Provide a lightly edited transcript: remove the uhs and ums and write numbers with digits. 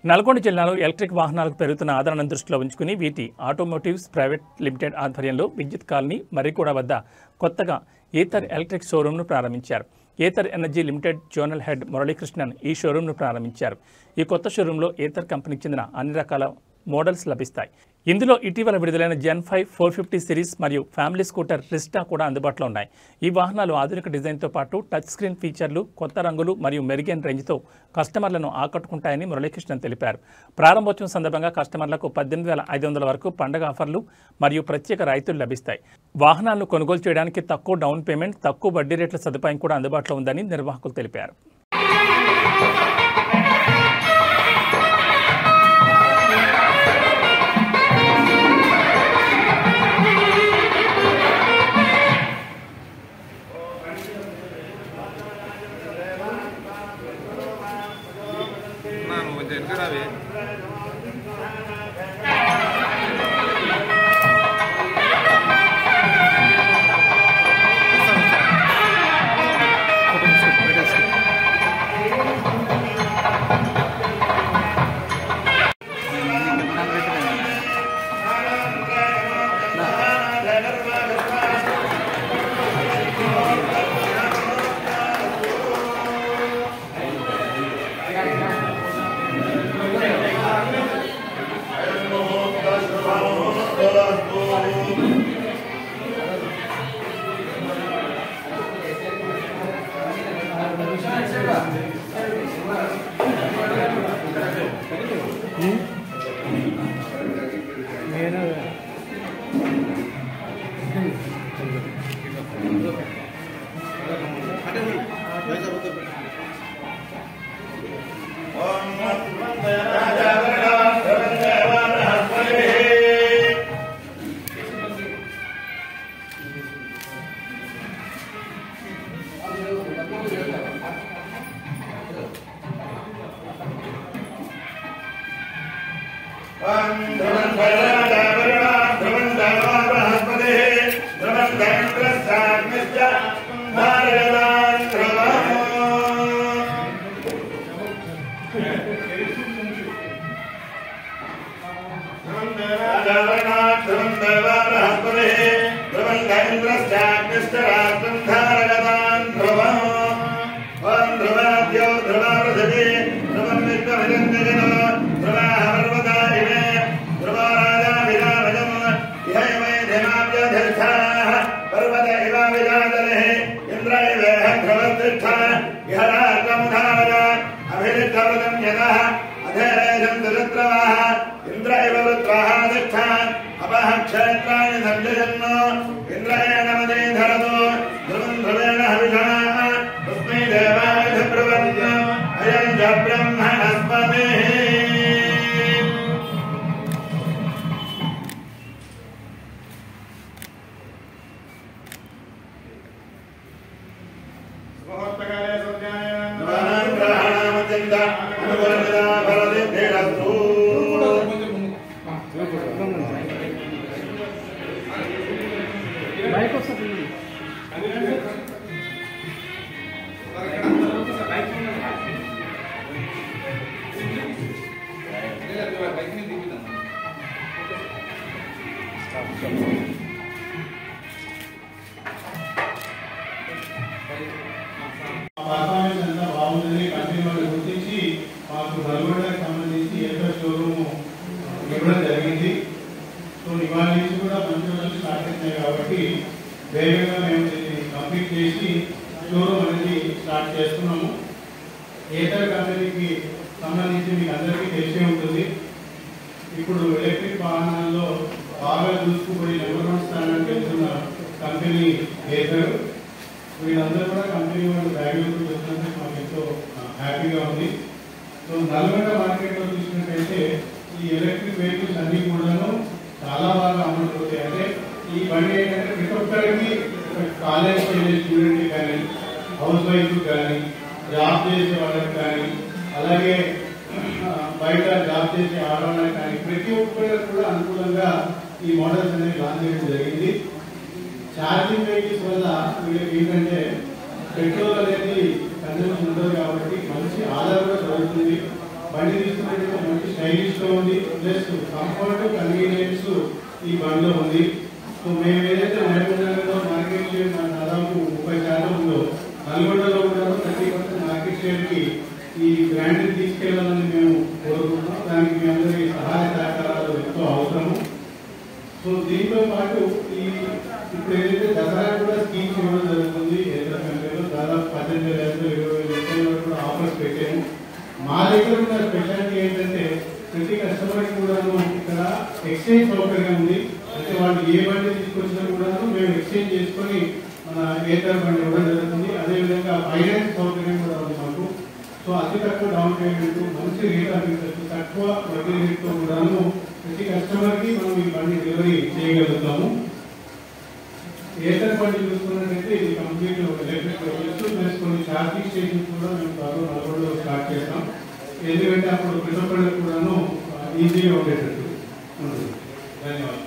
నల్గొండ జిల్లాలో ఎలక్ట్రిక్ వాహనాలకు పెరుగుతున్న ఆదరణను దృష్టిలో ఉంచుకుని వీటి ఆటోమోటివ్స్ ప్రైవేట్ లిమిటెడ్ ఆధ్వర్యంలో విద్యుత్ కాలనీ మర్రిగూడ వద్ద కొత్తగా ఏథర్ ఎలక్ట్రిక్ షోరూంను ప్రారంభించారు. Ather energy limited zonal head Muralikrishnan ఈ షోరూంను ప్రారంభించారు. ఈ కొత్త షోరూంలో ఏథర్ కంపెనీకి చెందిన అన్ని రకాల మోడల్స్ లభిస్తాయి. ఇందులో ఇటీవల విడుదలైన జెన్ 5 450 సిరీస్ మరియు ఫ్యామిలీ స్కూటర్ రిస్టా కూడా అందుబాటులో ఉన్నాయి. ఈ వాహనాలు ఆధునిక డిజైన్తో పాటు టచ్ స్క్రీన్ ఫీచర్లు, కొత్త రంగులు మరియు మెరుగైన రేంజ్తో కస్టమర్లను ఆకట్టుకుంటాయని మురళీకృష్ణన్ తెలిపారు. ప్రారంభోత్సవం సందర్భంగా కస్టమర్లకు 18,500 వరకు పండుగ ఆఫర్లు మరియు ప్రత్యేక రాయితీలు లభిస్తాయి. వాహనాలను కొనుగోలు చేయడానికి తక్కువ డౌన్ పేమెంట్, తక్కువ వడ్డీ రేట్ల సదుపాయం కూడా అందుబాటులో ఉందని నిర్వాహకులు తెలిపారు. ఇప్పుడు ఎలక్ట్రిక్ వాహనాల్లో బాగా దూసుకుపోయి నెంబర్ 1 స్థానానికి వెళ్తున్న కంపెనీ ఏథర్. వీళ్ళందరూ కూడా కంపెనీ వాళ్ళు బెంగళూరుకు వచ్చినందుకు మాకు ఎంతో హ్యాపీగా ఉంది. సో నల్గొండ మార్కెట్లో చూసినట్టయితే ఈ ఎలక్ట్రిక్ వెహికల్స్ అన్ని కూడాను చాలా బాగా అమ్ముడుపోతాయి. అంటే ఈ బండి ఏంటంటే ప్రతి ఒక్కరికి కాలేజ్ వెళ్ళే స్టూడెంట్కి కానీ, హౌస్ వైఫ్కి కానీ, జాబ్ చేసే వాళ్ళకి కానీ, అలాగే బయట జాబ్ చేసే ఆడవాళ్ళకి కానీ ప్రతి ఒక్కరికి కూడా అనుకూలంగా ఈ మోడల్స్ అనేవి లాంచ్ చేయడం జరిగింది. ఛార్జింగ్ వెహికల్స్ వల్ల వీళ్ళకి ఏంటంటే పెట్రోల్ అనేది కన్సంప్షన్ ఉండదు కాబట్టి మంచి ఆదాయం కూడా జరుగుతుంది. బండి తీసుకున్నట్టు మంచి స్టైలిష్ గా ఉంది, ప్లస్ కంఫర్ట్ కన్వీనియన్స్ ఈ బండిలో ఉంది. సో మేము ఏదైతే నల్గొండలో మార్కెట్ షేర్ దాదాపు 30% ఉందో, నల్గొండలో కూడా 30% మార్కెట్ షేర్ కి ఈ బ్రాండ్ తీసుకెళ్లాలని మేము కోరుకుంటున్నాం. దానికి మీ అందరి సహాయ సహకారాలు ఎంతో అవసరము. సో దీంతో పాటు ఇప్పుడు ఏదైతే దసరా కూడా స్కీమ్స్ ఇవ్వడం జరుగుతుంది. ఏదైనా కంపెనీలో దాదాపు 18,000 20,000 కూడా ఆఫర్స్ పెట్టాము. మా దగ్గర ఉన్న స్పెషాలిటీ ఏంటంటే ప్రతి కస్టమర్కి కూడాను ఇక్కడ ఎక్స్చేంజ్ సౌకర్యం ఉంది. అంటే వాళ్ళు ఏ బండి తీసుకొచ్చినా కూడాను మేము ఎక్స్చేంజ్ చేసుకొని మన ఏటర్ బండి ఇవ్వడం జరుగుతుంది. అదేవిధంగా ఫైనాన్స్ సౌకర్యం కూడా ఉంది మాకు. సో అతి తక్కువ డౌన్ పేమెంట్, మంచి రిటర్న్ ఇంట్రెస్ట్, తక్కువ వడ్డీ రేట్తో కూడాను ప్రతి కస్టమర్ కి మనం ఈ బండి డెలివరీ చేయగలుగుతాము. ఏటర్ బండి చూసుకున్నట్టయితే ఇది కంప్లీట్ ఎలక్ట్రిక్ వెహికల్స్ ప్లస్ కొన్ని ఛార్జింగ్ స్టేషన్స్ కూడా మేము నల్గొండలో స్టార్ట్ చేస్తాం. ఎందుకంటే అప్పుడు పిల్లపల్లి కూడాను ఈజీగా ఉండేటట్టు ఉంటుంది. ధన్యవాదాలు.